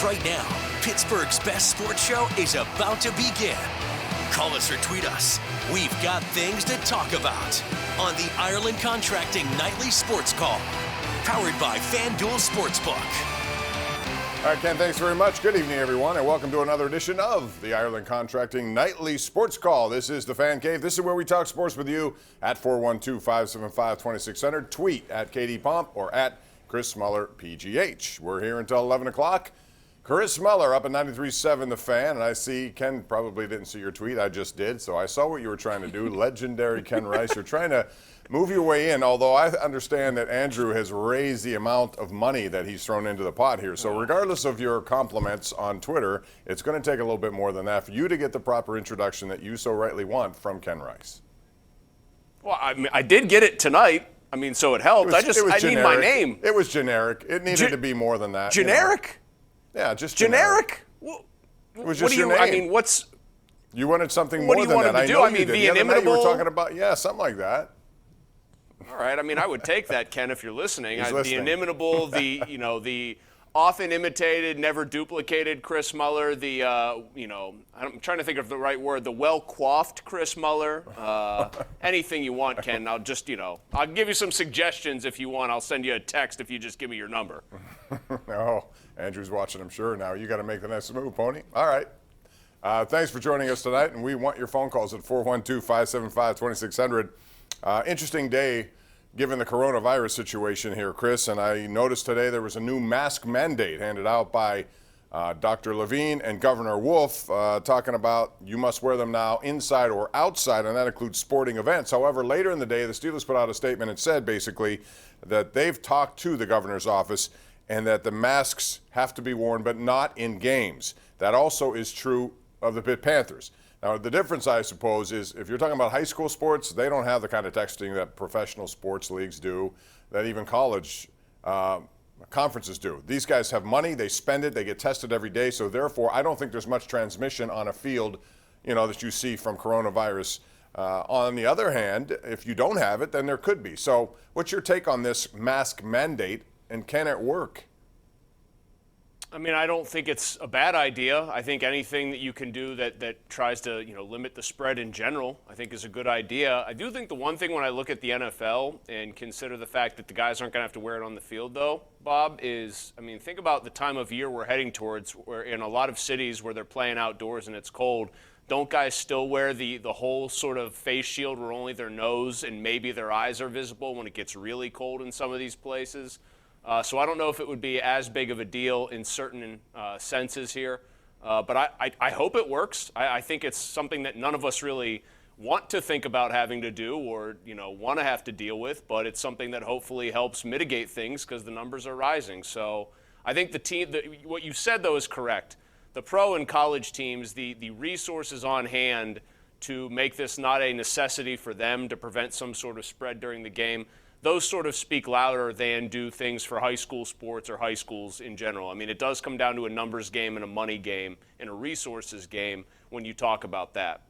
right now, Pittsburgh's best sports show is about to begin. Call us or tweet us. We've got things to talk about on the Ireland Contracting Nightly Sports Call, powered by FanDuel Sportsbook. All right, Ken, thanks very much. Good evening, everyone, and welcome to another edition of the Ireland Contracting Nightly Sports Call. This is the Fan Cave. This is where we talk sports with you at 412-575-2600. Tweet at KDPomp or at Chris Mueller, PGH. We're here until 11 o'clock. Chris Mueller up at 93.7 The Fan, and I see Ken probably didn't see your tweet. I just did, so I saw what you were trying to do. Legendary Ken Rice. You're trying to move your way in, although I understand that Andrew has raised the amount of money that he's thrown into the pot here. So regardless of your compliments on Twitter, it's going to take a little bit more than that for you to get the proper introduction that you so rightly want from Ken Rice. Well, I mean, I did get it tonight. I mean, so it helped. I need my name. It was generic. It needed to be more than that. Generic? You know? Yeah, just generic. Well, it was just your name. I mean, what's? You wanted something what more do you than want that. him to do? I mean, the inimitable. You were talking about something like that. All right. I mean, I would take that, Ken, if you're listening. He's listening. The inimitable, the often imitated, never duplicated Chris Mueller. I'm trying to think of the right word. The well-coiffed Chris Mueller. Anything you want, Ken. I'll just, I'll give you some suggestions if you want. I'll send you a text if you just give me your number. Oh, Andrew's watching, I'm sure. Now you got to make the next move, Pony. All right. Thanks for joining us tonight, and we want your phone calls at 412-575-2600. Interesting day given the coronavirus situation here, Chris, and I noticed today there was a new mask mandate handed out by Dr. Levine and Governor Wolf talking about you must wear them now inside or outside, and that includes sporting events. However, later in the day, the Steelers put out a statement and said basically that they've talked to the governor's office and that the masks have to be worn, but not in games. That also is true of the Pitt Panthers. Now, the difference, I suppose, is if you're talking about high school sports, they don't have the kind of texting that professional sports leagues do, that even college conferences do. These guys have money, they spend it, they get tested every day, so therefore I don't think there's much transmission on a field, that you see from coronavirus. On the other hand, if you don't have it, then there could be. So what's your take on this mask mandate, and can it work? I mean, I don't think it's a bad idea. I think anything that you can do that tries to, limit the spread in general, I think is a good idea. I do think the one thing when I look at the NFL and consider the fact that the guys aren't going to have to wear it on the field, though, Bob, is, think about the time of year we're heading towards, where in a lot of cities where they're playing outdoors and it's cold, don't guys still wear the whole sort of face shield where only their nose and maybe their eyes are visible when it gets really cold in some of these places? So I don't know if it would be as big of a deal in certain senses here, but I hope it works. I think it's something that none of us really want to think about having to do or want to have to deal with, but it's something that hopefully helps mitigate things because the numbers are rising. So I think what you said, though, is correct. The pro and college teams, the resources on hand to make this not a necessity for them to prevent some sort of spread during the game, those sort of speak louder than do things for high school sports or high schools in general. I mean, it does come down to a numbers game and a money game and a resources game when you talk about that.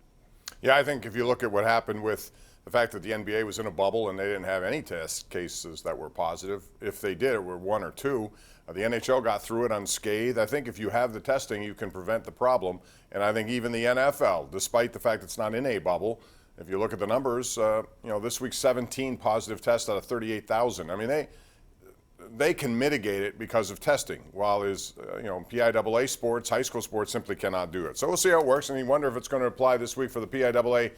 Yeah, I think if you look at what happened with the fact that the NBA was in a bubble and they didn't have any test cases that were positive, if they did, it were one or two. The NHL got through it unscathed. I think if you have the testing, you can prevent the problem. And I think even the NFL, despite the fact it's not in a bubble, if you look at the numbers, this week 17 positive tests out of 38,000. I mean, they can mitigate it because of testing, while PIAA sports, high school sports simply cannot do it. So we'll see how it works, and you wonder if it's going to apply this week for the PIAA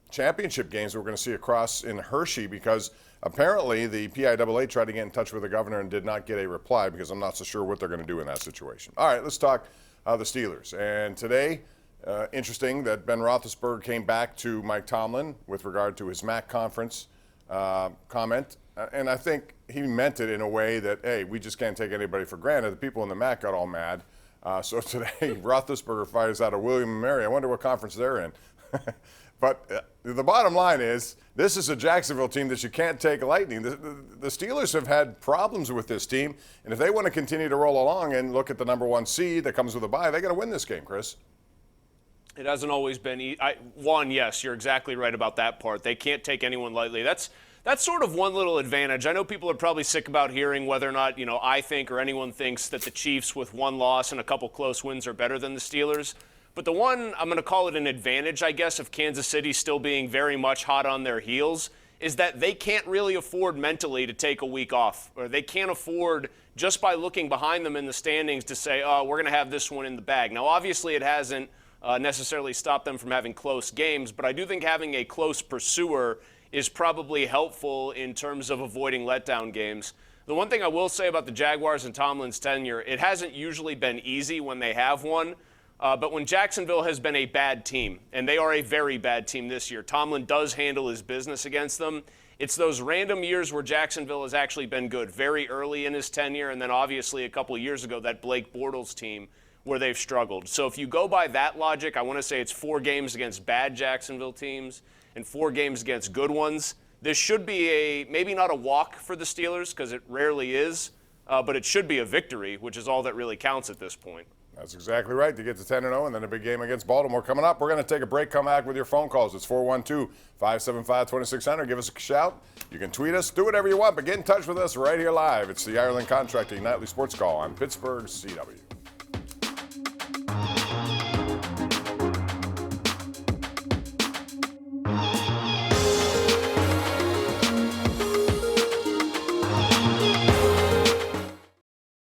championship games we're going to see across in Hershey, because apparently the PIAA tried to get in touch with the governor and did not get a reply, because I'm not so sure what they're going to do in that situation. All right, let's talk the Steelers. And today, interesting that Ben Roethlisberger came back to Mike Tomlin with regard to his MAC conference comment. And I think he meant it in a way that, hey, we just can't take anybody for granted. The people in the MAC got all mad. So today, Roethlisberger fires out of William & Mary. I wonder what conference they're in. But the bottom line is, this is a Jacksonville team that you can't take lightly. The Steelers have had problems with this team, and if they want to continue to roll along and look at the number one seed that comes with a bye, they got to win this game, Chris. It hasn't always been yes, you're exactly right about that part. They can't take anyone lightly. That's That's sort of one little advantage. I know people are probably sick about hearing whether or not, I think or anyone thinks that the Chiefs with one loss and a couple close wins are better than the Steelers. But the one, I'm going to call it an advantage, I guess, of Kansas City still being very much hot on their heels, is that they can't really afford mentally to take a week off. Or they can't afford, just by looking behind them in the standings, to say, oh, we're going to have this one in the bag. Now, obviously, it hasn't necessarily stopped them from having close games, but I do think having a close pursuer is probably helpful in terms of avoiding letdown games. The one thing I will say about the Jaguars and Tomlin's tenure, it hasn't usually been easy when they have one. But when Jacksonville has been a bad team, and they are a very bad team this year, Tomlin does handle his business against them. It's those random years where Jacksonville has actually been good, very early in his tenure, and then obviously a couple of years ago, that Blake Bortles team where they've struggled. So if you go by that logic, I want to say it's 4 games against bad Jacksonville teams and 4 games against good ones. This should be maybe not a walk for the Steelers, because it rarely is, but it should be a victory, which is all that really counts at this point. That's exactly right. To get to 10-0 and then a big game against Baltimore coming up. We're going to take a break, come back with your phone calls. It's 412-575-2600. Give us a shout. You can tweet us, do whatever you want, but get in touch with us right here live. It's the Ireland Contracting Nightly Sports Call on Pittsburgh's CW.